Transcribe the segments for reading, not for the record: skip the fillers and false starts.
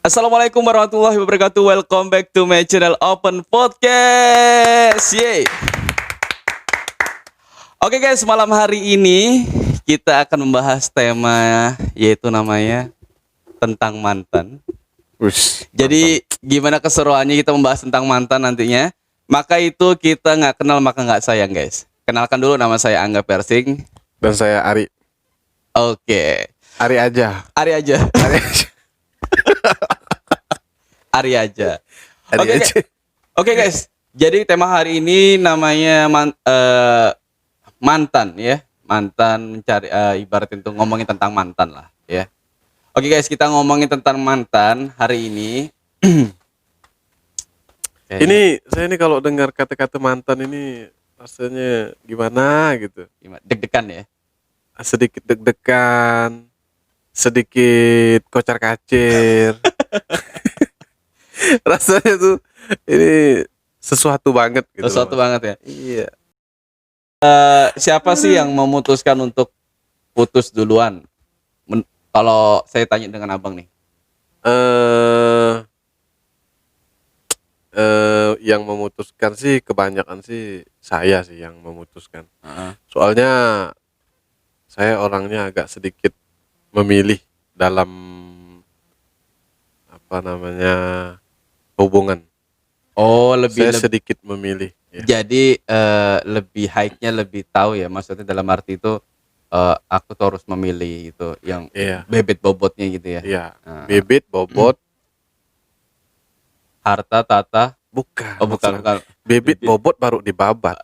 Assalamualaikum warahmatullahi wabarakatuh. Welcome back to my channel Open Podcast. Yeay. Oke guys, malam hari ini kita akan membahas tema yaitu namanya tentang mantan. Jadi gimana keseruannya kita membahas tentang mantan nantinya? Maka itu kita nggak kenal maka nggak sayang guys. Kenalkan dulu, nama saya Angga Persing. Dan saya Ari. Oke. Ari aja. Ari aja. Ari aja. Ari aja. Ari Oke, aja. Oke guys, jadi tema hari ini namanya mantan ya. Mantan mencari ibarat itu ngomongin tentang mantan lah ya. Oke guys, kita ngomongin tentang mantan hari ini. Ini saya ini kalau dengar kata-kata mantan ini rasanya gimana gitu. Deg-degan ya. Sedikit deg-degan, sedikit kocar-kacir. Rasanya tuh ini sesuatu banget gitu. Sesuatu banget ya. Iya. Siapa sih yang memutuskan untuk putus duluan? Kalau saya tanya dengan abang nih. Yang memutuskan sih kebanyakan sih saya sih yang memutuskan. Soalnya saya orangnya agak sedikit memilih dalam hubungan. Oh, Saya sedikit memilih. Ya. Jadi lebih high-nya lebih tahu ya, maksudnya dalam arti itu aku tuh harus memilih itu yang bebet bobotnya gitu ya. Iya. Bibit, bobot, harta, tata. bukan. Oh, bukan. Bibit, bobot baru dibabat.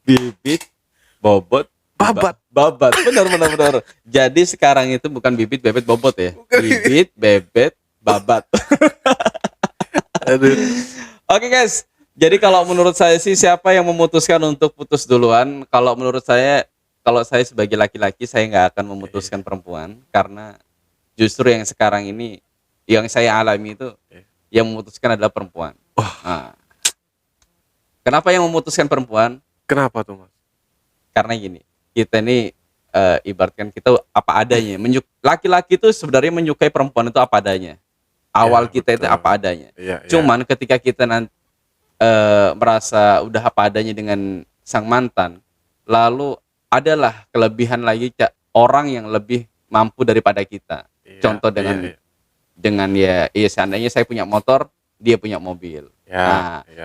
Bibit, bobot, Babat. babat. Benar. Jadi sekarang itu bukan bibit, bebet, bobot ya. Bukan. Bibit, bebet, babat. Aduh. Oke guys. Jadi kalau menurut saya sih siapa yang memutuskan untuk putus duluan? Kalau menurut saya, kalau saya sebagai laki-laki saya nggak akan memutuskan perempuan karena justru yang sekarang ini yang saya alami itu yang memutuskan adalah perempuan. Nah, kenapa yang memutuskan perempuan? Kenapa tuh, Mas? Karena gini, kita ini ibaratkan kita apa adanya. Laki-laki itu sebenarnya menyukai perempuan itu apa adanya. Awal kita itu apa adanya. Cuman ketika kita nanti merasa udah apa adanya dengan sang mantan, lalu adalah kelebihan lagi orang yang lebih mampu daripada kita. Contoh dengan ya seandainya saya punya motor, dia punya mobil.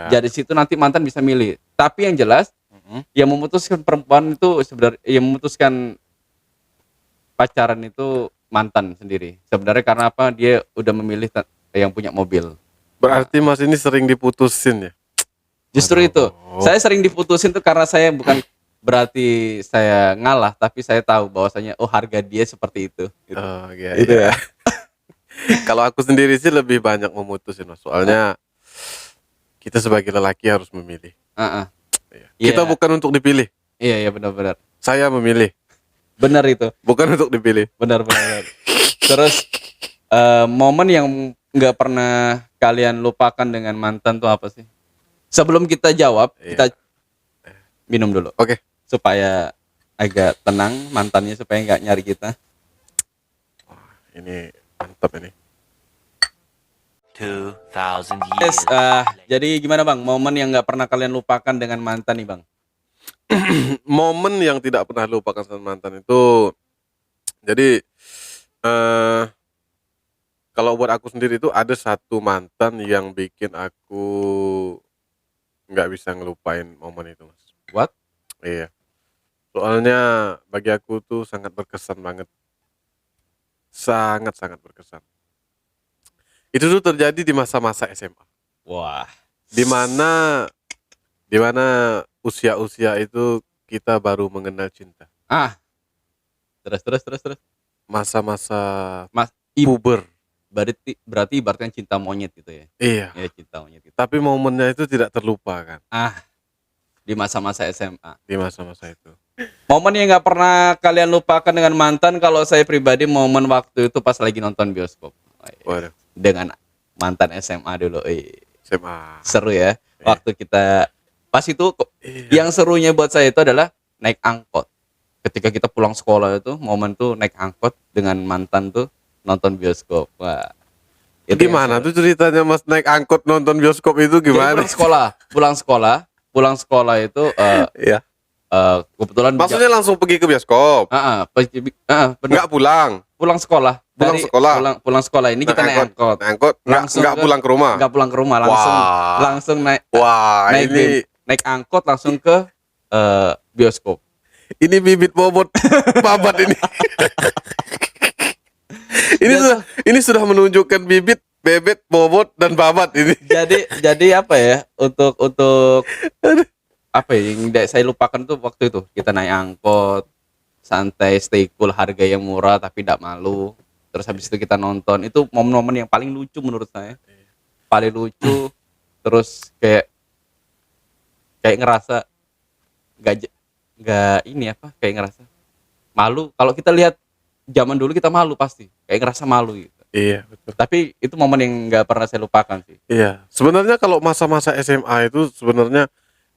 Jadi situ nanti mantan bisa milih. Tapi yang jelas yang memutuskan perempuan itu sebenarnya yang memutuskan pacaran itu mantan sendiri. Sebenarnya karena apa? Dia udah memilih yang punya mobil. Berarti Mas ini sering diputusin ya? Justru itu. Saya sering diputusin tuh karena saya bukan berarti saya ngalah, tapi saya tahu bahwasanya harga dia seperti itu. Gitu. Gitu ya. Kalau aku sendiri sih lebih banyak memutusin, Mas. Soalnya kita sebagai lelaki harus memilih. Kita bukan untuk dipilih. Iya benar. Saya memilih. Benar itu. Bukan untuk dipilih. Benar. Terus momen yang nggak pernah kalian lupakan dengan mantan tuh apa sih? Sebelum kita jawab, kita minum dulu. Oke. Supaya agak tenang mantannya, supaya nggak nyari kita. Ini mantap ini. 2000 Yes, years. jadi gimana Bang? Momen yang nggak pernah kalian lupakan dengan mantan nih Bang? Momen yang tidak pernah lupakan sama mantan itu, jadi kalau buat aku sendiri itu ada satu mantan yang bikin aku nggak bisa ngelupain momen itu, Mas. What? Iya. Soalnya bagi aku tuh sangat berkesan banget. Sangat berkesan. Itu tuh terjadi di masa-masa SMA. Wah. Di mana usia-usia itu kita baru mengenal cinta. Terus. Masa-masa Ibu puber. berarti ibaratnya cinta monyet gitu ya? Iya. Ya cinta monyet gitu. Tapi momennya itu tidak terlupakan. Di masa-masa SMA. Di masa-masa itu. Momen yang nggak pernah kalian lupakan dengan mantan, kalau saya pribadi momen waktu itu pas lagi nonton bioskop. Waduh. Dengan mantan SMA dulu. SMA. Seru ya. Waktu kita pas itu yang serunya buat saya itu adalah naik angkot. Ketika kita pulang sekolah itu momen tuh naik angkot dengan mantan tuh nonton bioskop. Wah. Itu Gimana tuh ceritanya Mas naik angkot nonton bioskop itu gimana? Jadi pulang sekolah itu Iya. kebetulan Maksudnya langsung pergi ke bioskop? benar. Nggak pulang? Pulang sekolah. Pulang sekolah? Pulang sekolah ini kita naik angkot. Naik angkot? Nggak pulang ke rumah? Nggak pulang ke rumah, langsung naik naik angkot langsung ke bioskop. Ini bibit bobot babat ini. Ini sudah menunjukkan bibit, bebet, bobot dan babat ini. Jadi apa ya? Untuk apa ya yang tidak saya lupakan tuh waktu itu kita naik angkot, santai, stay cool, harga yang murah tapi tidak malu. Terus habis itu kita nonton, itu momen-momen yang paling lucu menurut saya. Paling lucu. Terus kayak ngerasa nggak ini apa, kayak ngerasa malu. Kalau kita lihat zaman dulu kita malu pasti, kayak ngerasa malu gitu. Iya, betul. Tapi itu momen yang nggak pernah saya lupakan sih. Iya, sebenarnya kalau masa-masa SMA itu sebenarnya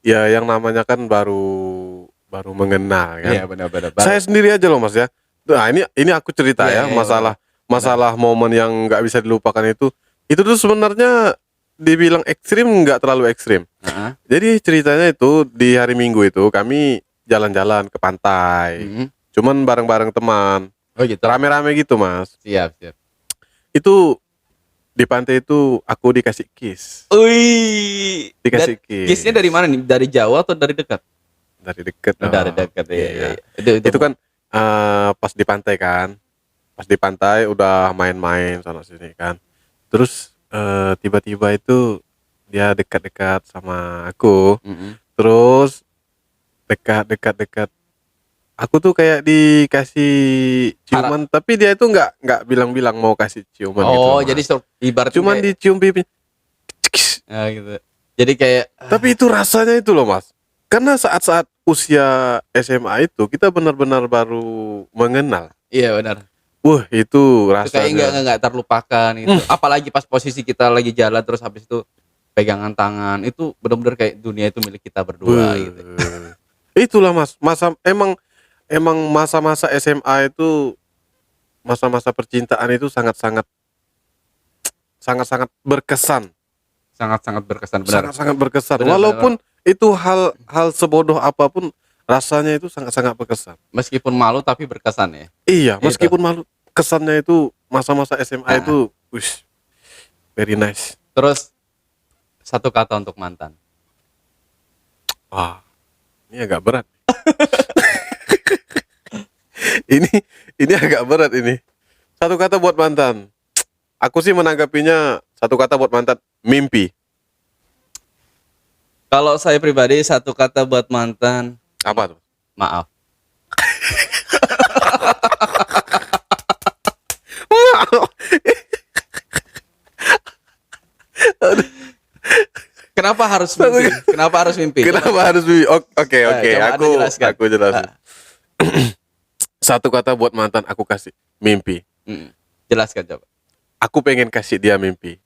ya yang namanya kan baru mengenal kan. Iya, benar-benar. Saya sendiri aja loh Mas ya. Nah, ini aku cerita ya, masalah momen yang nggak bisa dilupakan itu tuh sebenarnya dibilang ekstrim, nggak terlalu ekstrim. Jadi ceritanya itu di hari Minggu itu kami jalan-jalan ke pantai. Cuman bareng-bareng teman. Oh gitu. Rame-rame gitu Mas. Siap. Itu di pantai itu aku dikasih kiss. Wih. Dikasih kiss. Kissnya dari mana nih? Dari Jawa atau dari dekat? Dari dekat. Dari dekat ya. Itu kan pas di pantai kan. Pas di pantai udah main-main sana sini kan. Terus tiba-tiba itu dia dekat-dekat sama aku. Terus dekat. Aku tuh kayak dikasih ciuman, tapi dia itu nggak bilang-bilang mau kasih ciuman gitu. Oh, jadi ibaratnya cuman dicium pipi. Ya gitu. Jadi kayak Tapi itu rasanya itu loh Mas. Karena saat-saat usia SMA itu kita benar-benar baru mengenal. Iya benar. Wah, itu rasanya kayak nggak terlupakan itu. Apalagi pas posisi kita lagi jalan terus habis itu pegangan tangan, itu benar-benar kayak dunia itu milik kita berdua gitu. Itulah Mas, emang masa-masa SMA itu masa-masa percintaan itu sangat-sangat berkesan. Sangat-sangat berkesan, benar. Sangat-sangat berkesan. Walaupun itu hal sebodoh apapun, rasanya itu sangat-sangat berkesan. Meskipun malu tapi berkesan ya. Iya, meskipun malu, kesannya itu masa-masa SMA itu very nice. Terus satu kata untuk mantan. Wah, ini agak berat. ini agak berat ini. Satu kata buat mantan. Aku sih menanggapinya satu kata buat mantan, mimpi. Kalau saya pribadi satu kata buat mantan. Apa tuh? Maaf. Kenapa harus mimpi? Kenapa harus mimpi? Oke, aku jelasin. Satu kata buat mantan aku kasih, mimpi. Jelaskan coba. Aku pengen kasih dia mimpi.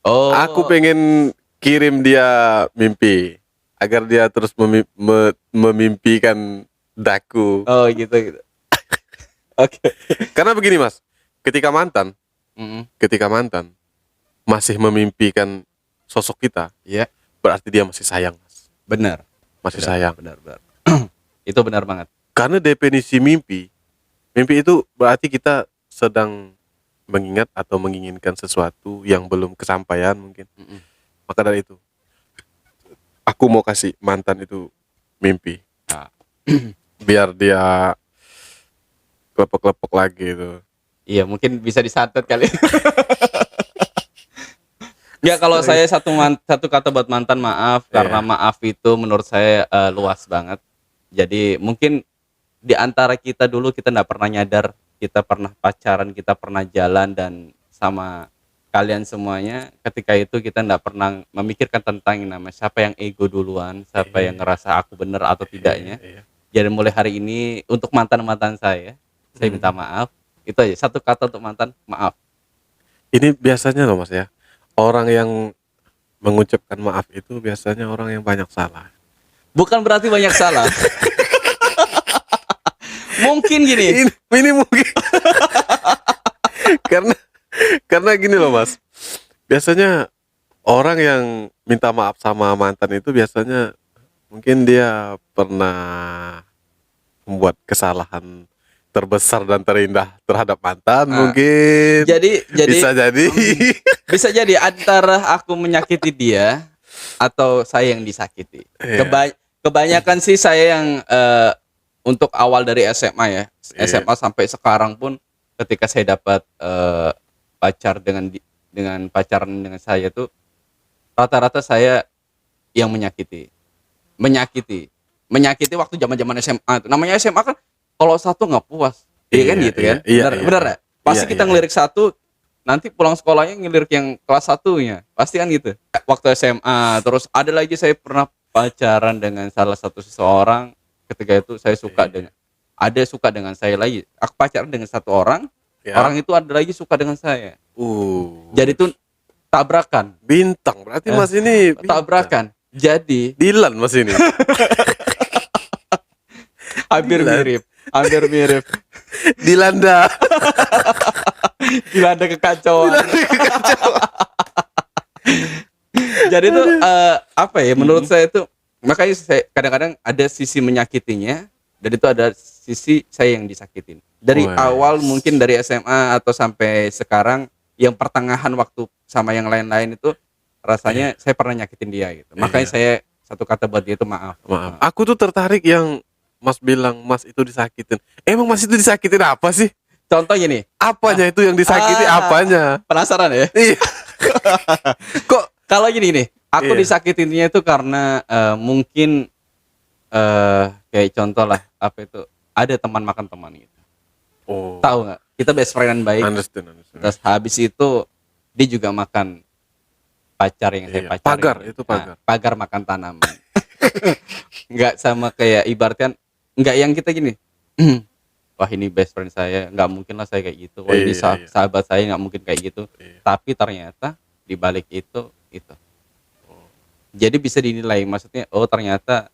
Oh. Aku pengen kirim dia mimpi agar dia terus memimpikan daku. Oh gitu. Oke. Karena begini Mas, ketika mantan masih memimpikan sosok kita, ya, berarti dia masih sayang Mas. Benar. Masih sayang. Benar. Itu benar banget. Karena definisi mimpi itu berarti kita sedang mengingat atau menginginkan sesuatu yang belum kesampaian mungkin. Maka dari itu aku mau kasih mantan itu mimpi. Biar dia kelepek-kelepek lagi itu. Iya, mungkin bisa disantet kali. Ya, kalau saya satu kata buat mantan maaf, karena maaf itu menurut saya luas banget. Jadi mungkin di antara kita dulu kita nggak pernah nyadar kita pernah pacaran, kita pernah jalan dan sama kalian semuanya. Ketika itu kita nggak pernah memikirkan tentang yang namanya siapa yang ego duluan, siapa yang ngerasa aku bener atau tidaknya. Jadi mulai hari ini untuk mantan-mantan saya minta maaf. Itu aja, satu kata untuk mantan, maaf. Ini biasanya loh Mas ya, orang yang mengucapkan maaf itu biasanya orang yang banyak salah. Bukan berarti banyak salah. Mungkin gini. Ini mungkin. Karena gini loh Mas, biasanya orang yang minta maaf sama mantan itu biasanya mungkin dia pernah membuat kesalahan terbesar dan terindah terhadap mantan mungkin. Jadi bisa jadi. Bisa jadi antara aku menyakiti dia atau saya yang disakiti. Kebanyakan sih saya yang untuk awal dari SMA ya. SMA sampai sekarang pun ketika saya dapat pacar dengan pacaran dengan saya tuh rata-rata saya yang menyakiti waktu zaman-zaman SMA tuh. Namanya SMA kan kalau satu nggak puas, iya kan gitu kan? Bener ya? Pasti kita ngelirik satu, nanti pulang sekolahnya ngelirik yang kelas satunya, pasti kan gitu. Waktu SMA, terus ada lagi saya pernah pacaran dengan salah satu seseorang, ketika itu saya suka dengan saya lagi. Aku pacaran dengan satu orang, orang itu ada lagi suka dengan saya. Jadi itu tabrakan. Bintang, berarti Mas ini bintang. Tabrakan. Jadi Dilan Mas ini. hampir mirip. Dilanda kekacauan. Jadi itu apa ya? Menurut saya itu makanya saya kadang-kadang ada sisi menyakitinya dan itu ada sisi saya yang disakitin. Dari awal mungkin dari SMA atau sampai sekarang yang pertengahan waktu sama yang lain-lain itu rasanya saya pernah nyakitin dia gitu. Makanya saya satu kata buat dia itu maaf. Aku tuh tertarik yang Mas bilang Mas itu disakitin. Emang Mas itu disakitin apa sih? Contohnya nih. Apanya itu yang disakiti apanya? Penasaran ya? Iya. Kok kalau gini nih, aku disakitinnya itu karena mungkin kayak contoh lah apa itu ada teman makan teman gitu. Tahu nggak? Kita best friend baik. Understand. Terus habis itu dia juga makan pacar yang saya pacarin. Pagar makan tanaman. Nggak sama kayak ibaratkan nggak yang kita gini. Wah ini best friend saya, nggak mungkin lah saya kayak gitu. Wah ini sahabat saya nggak mungkin kayak gitu. Tapi ternyata di balik itu. Jadi bisa dinilai, maksudnya ternyata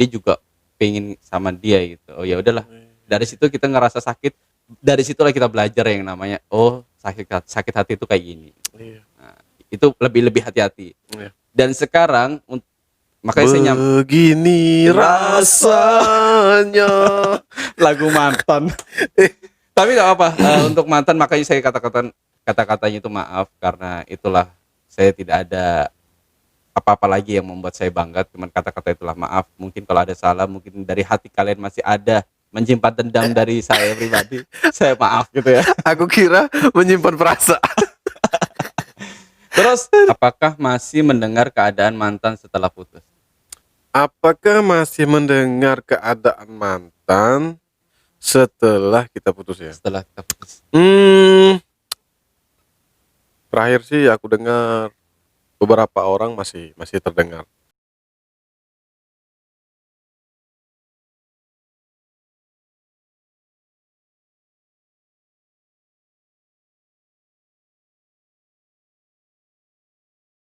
dia juga pengen sama dia gitu. Oh ya udahlah. Dari situ kita ngerasa sakit. Dari situlah kita belajar yang namanya sakit hati itu kayak gini. Nah, itu lebih hati-hati. Dan sekarang makanya saya begini rasanya lagu mantan. Tapi nggak apa untuk mantan, makanya saya kata-katanya itu maaf karena itulah saya tidak ada apa-apa lagi yang membuat saya bangga, cuman kata-kata itulah maaf. Mungkin kalau ada salah, mungkin dari hati kalian masih ada menyimpan dendam dari saya pribadi, saya maaf gitu ya. Aku kira menyimpan perasaan. Terus apakah masih mendengar keadaan mantan setelah putus? Apakah masih mendengar keadaan mantan setelah kita putus ya? Setelah kita putus. Terakhir sih aku dengar beberapa orang masih terdengar.